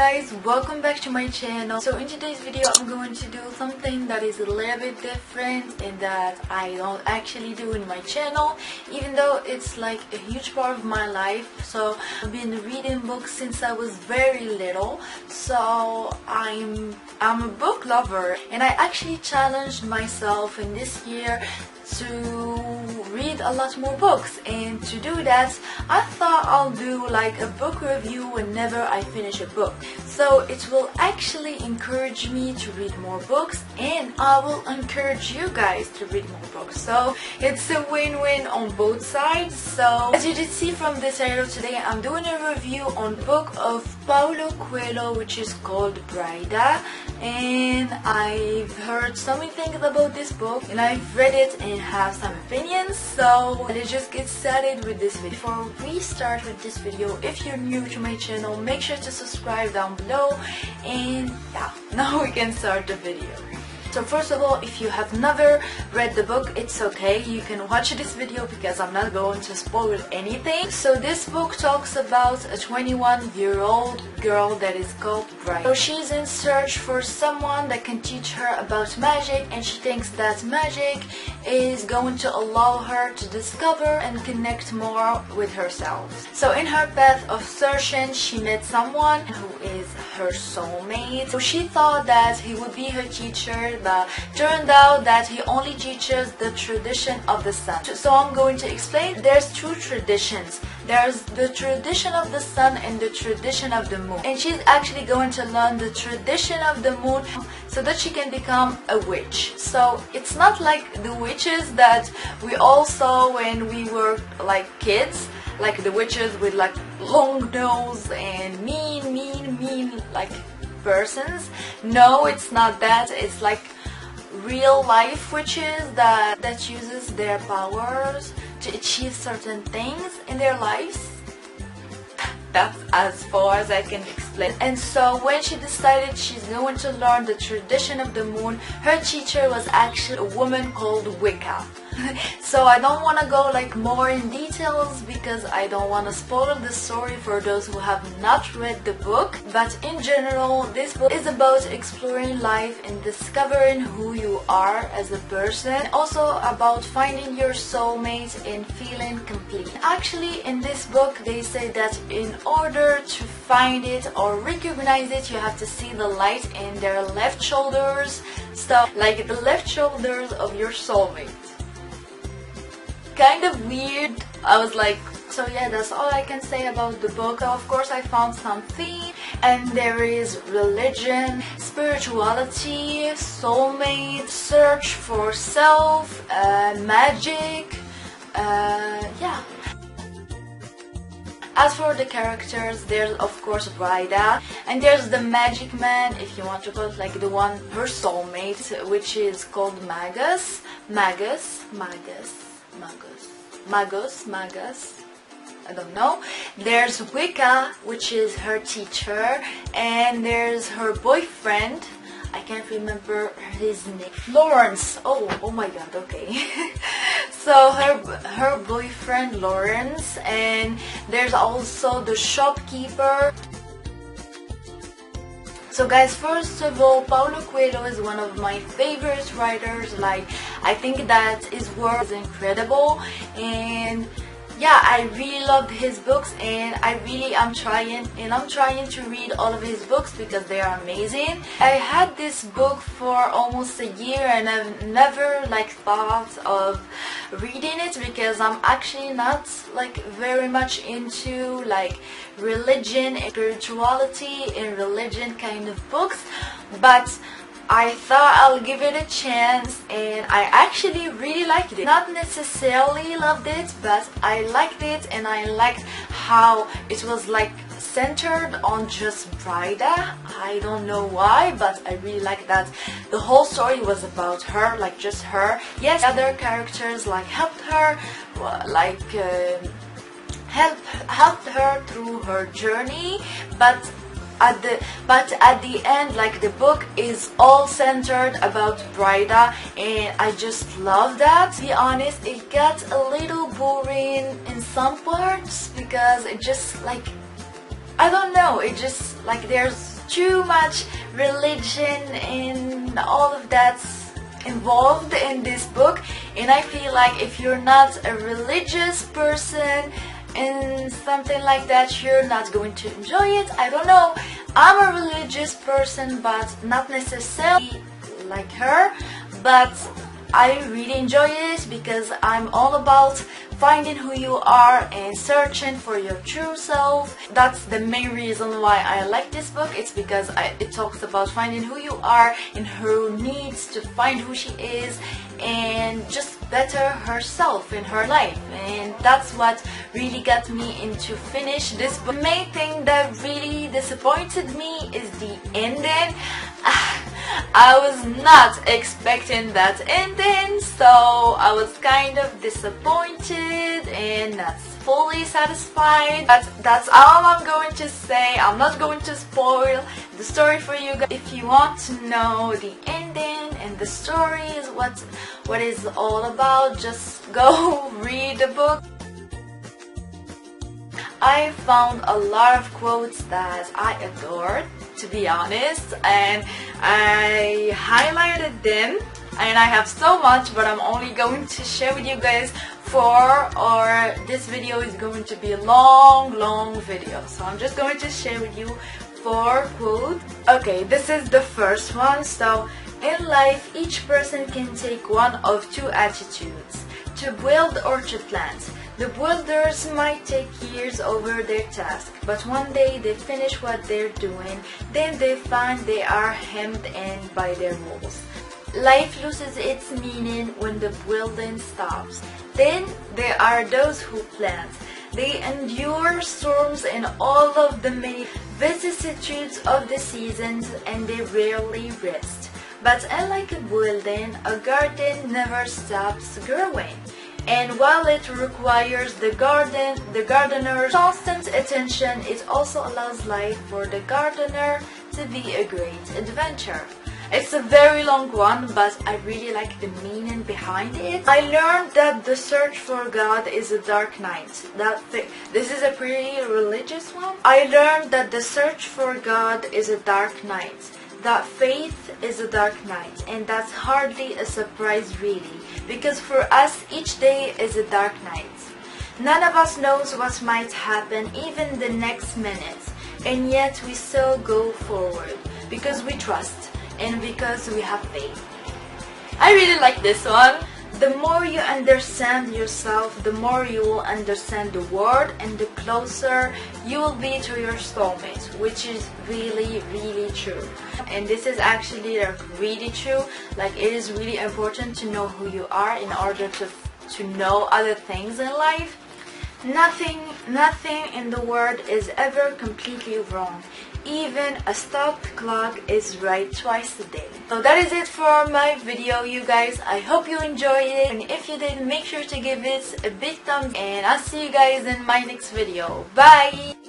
guys, welcome back to my channel. So in today's video I'm going to do something that is a little bit different and that I don't actually do in my channel, even though it's like a huge part of my life. So I've been reading books since I was very little, so I'm a book lover, and I actually challenged myself in this year to read a lot more books, and to do that I thought I'll do like a book review whenever I finish a book. So it will actually encourage me to read more books, and I will encourage you guys to read more books. So it's a win-win on both sides. So as you did see from this title, today I'm doing a review on the book of Paulo Coelho, which is called Brida, and I've heard so many things about this book and I've read it and have some opinions. So let's just get started with this video. Before we start with this video, if you're new to my channel, make sure to subscribe down below, and yeah, now we can start the video. So first of all, if you have never read the book, it's okay, you can watch this video because I'm not going to spoil anything. So this book talks about a 21-year-old girl that is called Brida. So she's in search for someone that can teach her about magic, and she thinks that magic is going to allow her to discover and connect more with herself. So in her path of searching, she met someone who is her soulmate. So she thought that he would be her teacher, but turned out that he only teaches the tradition of the sun. So I'm going to explain. There's two traditions. There's the tradition of the sun and the tradition of the moon. And she's actually going to learn the tradition of the moon so that she can become a witch. So it's not like the witches that we all saw when we were like kids, like the witches with like long nose and mean like persons. No, it's not that. It's like real life witches that uses their powers to achieve certain things in their lives. That's as far as I can explain. And so when she decided she's going to learn the tradition of the moon, her teacher was actually a woman called Wicca. So I don't want to go like more in details because I don't want to spoil the story for those who have not read the book. But in general, this book is about exploring life and discovering who you are as a person. Also about finding your soulmate and feeling complete. Actually, in this book, they say that in order to find it or recognize it, you have to see the light in their left shoulders. So like the left shoulders of your soulmate. Kind of weird. I was like, so yeah, that's all I can say about the book. Of course, I found some theme, and there is religion, spirituality, soulmate, search for self, magic, yeah. As for the characters, there's of course Brida, and there's the magic man, if you want to call it, like the one, her soulmate, which is called Magus, I don't know. There's Wicca, which is her teacher, and there's her boyfriend. I can't remember his name. Lawrence. Oh my god, okay. So her boyfriend Lawrence, and there's also the shopkeeper. So guys, first of all, Paulo Coelho is one of my favorite writers. Like, I think that his work is incredible, and yeah, I really loved his books, and I really am trying to read all of his books because they are amazing. I had this book for almost a year, and I've never like thought of reading it because I'm actually not like very much into like religion and spirituality and religion kind of books, but I thought I'll give it a chance, and I actually really liked it. Not necessarily loved it, but I liked it, and I liked how it was like centered on just Brida. I don't know why, but I really like that the whole story was about her, like just her. Yes, other characters like helped her, like helped her through her journey, but at the end, like, the book is all centered about Brida, and I just love that. To be honest, it got a little boring in some parts because it just, like, I don't know, it just, like, there's too much religion and all of that's involved in this book, and I feel like if you're not a religious person and something like that, you're not going to enjoy it. I don't know, I'm a religious person but not necessarily like her, but I really enjoy it because I'm all about finding who you are and searching for your true self. That's the main reason why I like this book. It's because it talks about finding who you are and who needs to find who she is and just better herself in her life. And that's what really got me into finish this book. The main thing that really disappointed me is the ending. I was not expecting that ending, so I was kind of disappointed and not fully satisfied. That's all I'm going to say. I'm not going to spoil the story for you guys. If you want to know the ending and the story is what it's all about, just go read the book. I found a lot of quotes that I adored, to be honest, and I highlighted them, and I have so much, but I'm only going to share with you guys 4, or this video is going to be a long video, so I'm just going to share with you 4 quotes. Okay, this is the first one. So, in life, each person can take one of 2 attitudes: to build or to plant. The builders might take years over their task, but one day they finish what they're doing, then they find they are hemmed in by their rules. Life loses its meaning when the building stops. Then there are those who plant. They endure storms and all of the many vicissitudes of the seasons, and they rarely rest. But unlike a building, a garden never stops growing. And while it requires the gardener's constant attention, it also allows life for the gardener to be a great adventure. It's a very long one, but I really like the meaning behind it. I learned that the search for God is a dark night. This is a pretty religious one. I learned that the search for God is a dark night. That faith is a dark night, and that's hardly a surprise really, because for us each day is a dark night. None of us knows what might happen even the next minute, and yet we still go forward because we trust and because we have faith. I really like this one. The more you understand yourself, the more you will understand the world, and the closer you will be to your soulmate, which is really true. And this is actually really true. Like, it is really important to know who you are in order to know other things in life. Nothing in the world is ever completely wrong. Even a stopped clock is right twice a day. So that is it for my video, you guys. I hope you enjoyed it, and if you did, make sure to give it a big thumbs up, and I'll see you guys in my next video. Bye!